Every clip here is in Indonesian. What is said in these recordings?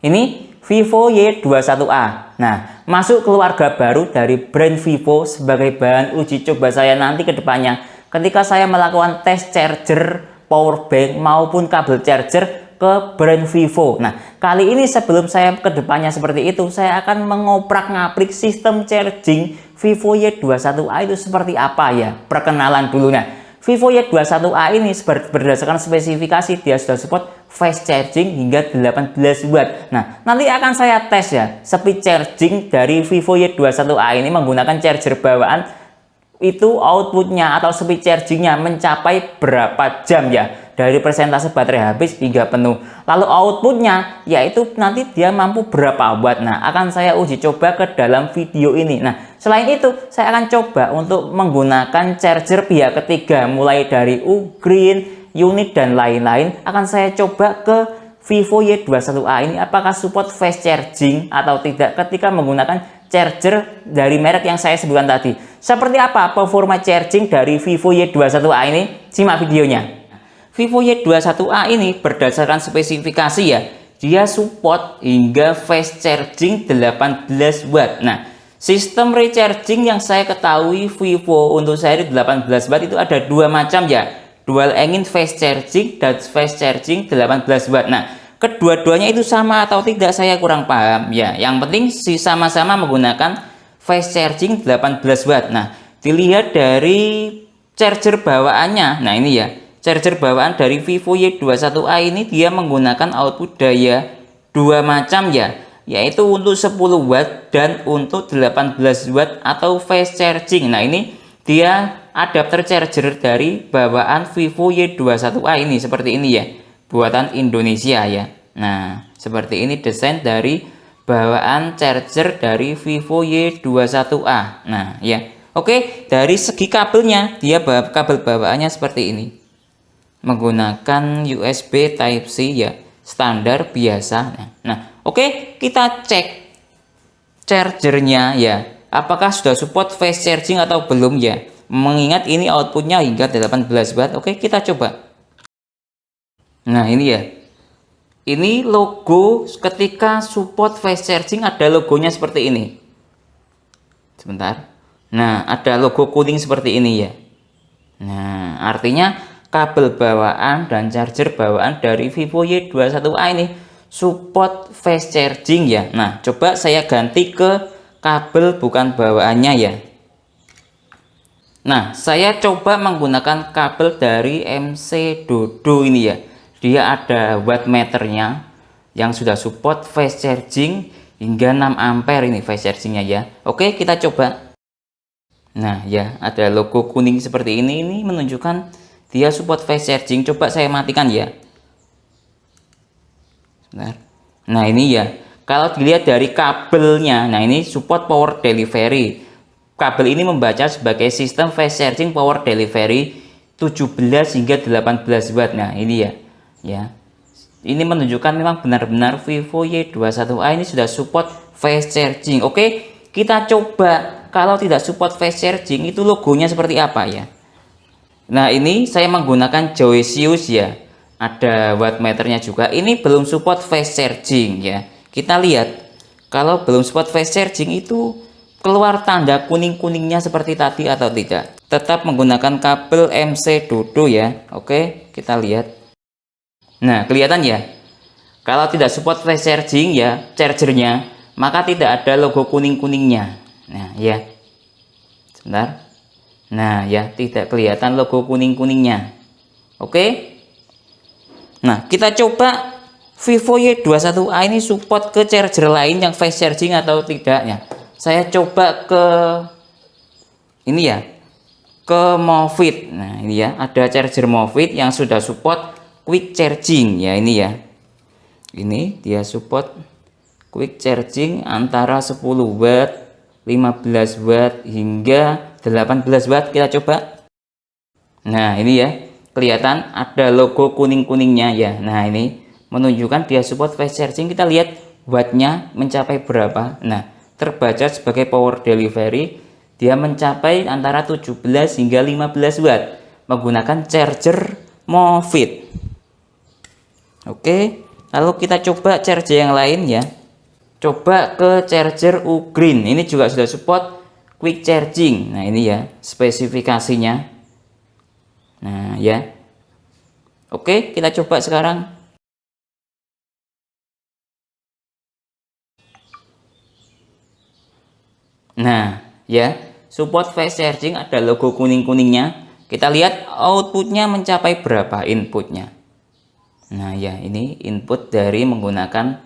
Ini Vivo Y21A. Nah, masuk keluarga baru dari brand Vivo sebagai bahan uji coba saya nanti ke depannya ketika saya melakukan tes charger, power bank maupun kabel charger ke brand Vivo. Nah, kali ini sebelum saya ke depannya seperti itu, saya akan mengoprak-ngaprik sistem charging Vivo Y21A itu seperti apa ya. Perkenalan dulu. Nah, Vivo Y21A ini berdasarkan spesifikasi dia sudah support fast charging hingga 18 watt. Nah, nanti akan saya tes ya speed charging dari Vivo Y21A ini menggunakan charger bawaan, itu outputnya atau speed chargingnya mencapai berapa jam ya, dari persentase baterai habis hingga penuh. Lalu outputnya yaitu nanti dia mampu berapa watt. Nah, akan saya uji coba ke dalam video ini. Nah, selain itu saya akan coba untuk menggunakan charger pihak ketiga mulai dari Ugreen, unit dan lain-lain. Akan saya coba ke Vivo Y21A ini apakah support fast charging atau tidak ketika menggunakan charger dari merek yang saya sebutkan tadi. Seperti apa performa charging dari Vivo Y21A ini? Simak videonya. Vivo Y21A ini berdasarkan spesifikasi ya, dia support hingga fast charging 18 watt. Nah, sistem recharging yang saya ketahui Vivo untuk seri 18 watt itu ada dua macam ya, dual engine fast charging dan fast charging 18 watt. Nah, kedua-duanya itu sama atau tidak saya kurang paham ya. Yang penting sama-sama menggunakan fast charging 18 watt. Nah, dilihat dari charger bawaannya. Nah, ini ya, charger bawaan dari Vivo Y21A ini dia menggunakan output daya dua macam ya, yaitu untuk 10 watt dan untuk 18 watt atau fast charging. Nah, ini dia adapter charger dari bawaan Vivo Y21A ini seperti ini ya, buatan Indonesia ya. Nah, seperti ini desain dari bawaan charger dari Vivo Y21A. Nah, ya. Oke, dari segi kabelnya dia kabel bawaannya seperti ini. Menggunakan USB Type-C ya, standar biasa. Nah, oke, kita cek chargernya ya, apakah sudah support fast charging atau belum ya. Mengingat ini outputnya hingga 18 watt. Oke, kita coba. Nah, ini ya, ini logo ketika support fast charging ada logonya seperti ini. Sebentar. Nah, ada logo kuning seperti ini ya. Nah, artinya kabel bawaan dan charger bawaan dari Vivo Y21A ini support fast charging ya. Nah, coba saya ganti ke kabel bukan bawaannya ya. Nah, saya coba menggunakan kabel dari MC Dodo ini ya. Dia ada wattmeternya yang sudah support fast charging hingga 6 ampere ini fast chargingnya ya. Oke, kita coba. Nah ya, ada logo kuning seperti ini menunjukkan dia support fast charging. Coba saya matikan ya. Sebentar. Nah, ini ya, kalau dilihat dari kabelnya, nah ini support power delivery. Kabel ini membaca sebagai sistem fast charging power delivery 17 hingga 18 watt. Nah, ini ya. Ya. Ini menunjukkan memang benar-benar Vivo Y21A ini sudah support fast charging. Oke, kita coba kalau tidak support fast charging itu logonya seperti apa ya. Nah, ini saya menggunakan Joysius ya. Ada wattmeternya juga. Ini belum support fast charging ya. Kita lihat kalau belum support fast charging itu keluar tanda kuning-kuningnya seperti tadi atau tidak. Tetap menggunakan kabel MC Dodo ya. Oke, kita lihat. Nah, kelihatan ya. Kalau tidak support fast charging ya chargernya, maka tidak ada logo kuning-kuningnya. Nah, ya. Sebentar. Nah, ya, tidak kelihatan logo kuning-kuningnya. Oke. Nah, kita coba Vivo Y21A ini support ke charger lain yang fast charging atau tidaknya. Saya coba ke ini ya, ke Movit. Nah, ini ya, ada charger Movit yang sudah support quick charging ya, ini ya. Ini dia support quick charging antara 10 watt, 15 watt hingga 18 watt. Kita coba. Nah, ini ya, kelihatan ada logo kuning-kuningnya ya. Nah, ini menunjukkan dia support fast charging. Kita lihat wattnya mencapai berapa. Nah, terbaca sebagai power delivery dia mencapai antara 17 hingga 15 watt menggunakan charger Movit. Oke, Lalu kita coba charger yang lain ya. Coba ke charger Ugreen. Ini juga sudah support quick charging. Nah, ini ya spesifikasinya. Nah, ya. Oke, kita coba sekarang. Nah, ya, support fast charging, ada logo kuning-kuningnya. Kita lihat outputnya mencapai berapa inputnya. Nah, ya, ini input dari menggunakan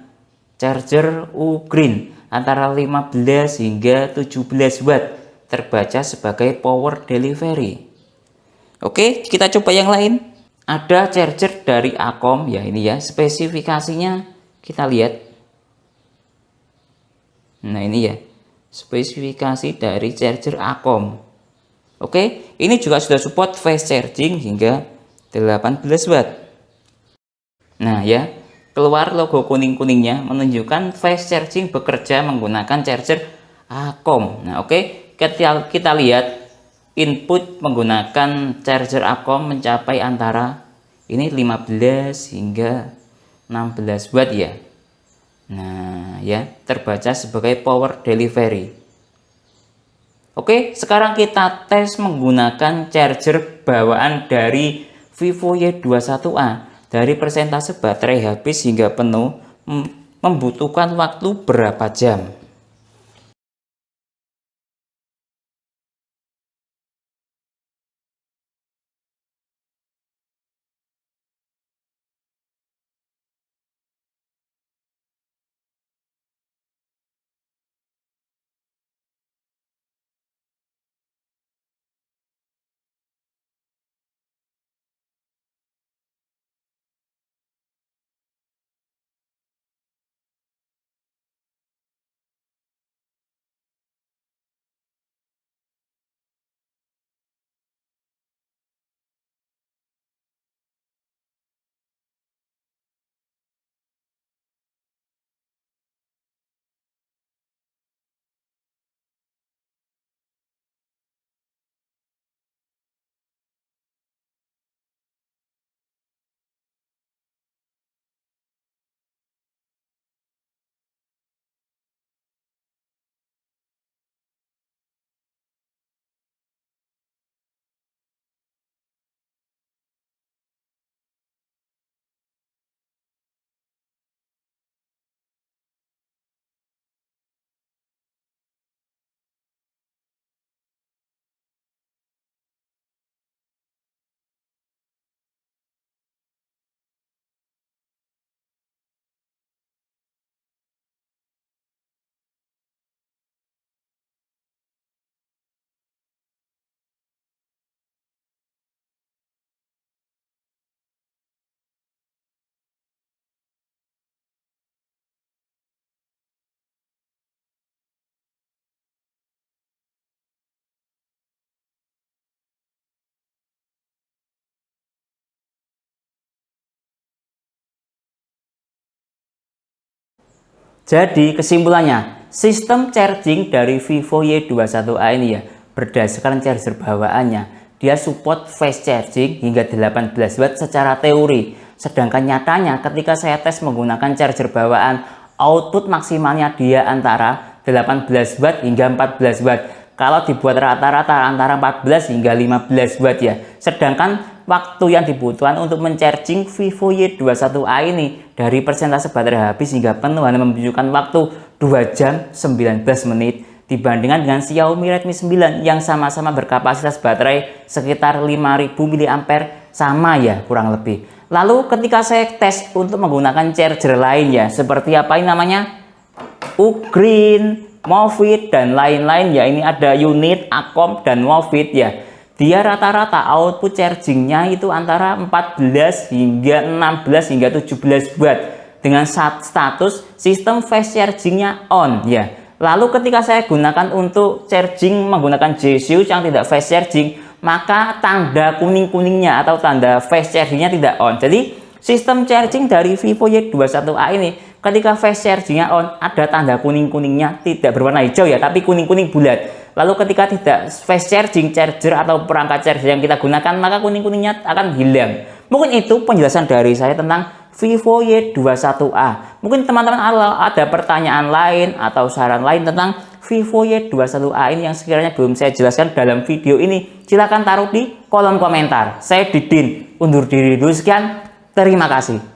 charger Ugreen antara 15 hingga 17 watt, terbaca sebagai power delivery. Oke, kita coba yang lain. Ada charger dari Acom ya, ini ya spesifikasinya kita lihat. Nah, ini ya spesifikasi dari charger Acom. Oke, ini juga sudah support fast charging hingga 18 watt. Nah, ya, keluar logo kuning-kuningnya menunjukkan fast charging bekerja menggunakan charger Acom. Nah, oke, kita lihat input menggunakan charger Acom mencapai antara ini 15 hingga 16 watt ya. Nah, ya, terbaca sebagai power delivery. Oke, sekarang kita tes menggunakan charger bawaan dari Vivo Y21A. Dari persentase baterai habis hingga penuh membutuhkan waktu berapa jam? Jadi kesimpulannya, sistem charging dari Vivo Y21A ini ya, berdasarkan charger bawaannya, dia support fast charging hingga 18 watt secara teori. Sedangkan nyatanya ketika saya tes menggunakan charger bawaan, output maksimalnya dia antara 18 watt hingga 14 watt. Kalau dibuat rata-rata antara 14 hingga 15 watt ya. Sedangkan waktu yang dibutuhkan untuk mencharging Vivo Y21A ini dari persentase baterai habis hingga penuh hanya membutuhkan waktu 2 jam 19 menit dibandingkan dengan Xiaomi Redmi 9 yang sama-sama berkapasitas baterai sekitar 5000 mAh, sama ya kurang lebih. Lalu ketika saya tes untuk menggunakan charger lain ya, seperti apa ini namanya, Ugreen, Movit dan lain-lain ya, ini ada unit, Acom dan Movit ya. Dia rata-rata output chargingnya itu antara 14 hingga 16 hingga 17 watt dengan status sistem fast chargingnya on ya. Lalu ketika saya gunakan untuk charging menggunakan G-Fuse yang tidak fast charging, maka tanda kuning-kuningnya atau tanda fast chargingnya tidak on. Jadi sistem charging dari Vivo Y21A ini ketika fast chargingnya on, ada tanda kuning-kuningnya, tidak berwarna hijau ya, tapi kuning-kuning bulat. Lalu ketika tidak fast charging, charger atau perangkat charger yang kita gunakan, maka kuning-kuningnya akan hilang. Mungkin itu penjelasan dari saya tentang Vivo Y21A. Mungkin teman-teman ada pertanyaan lain atau saran lain tentang Vivo Y21A ini yang sekiranya belum saya jelaskan dalam video ini, silahkan taruh di kolom komentar. Saya Didin, undur diri dulu, sekian, terima kasih.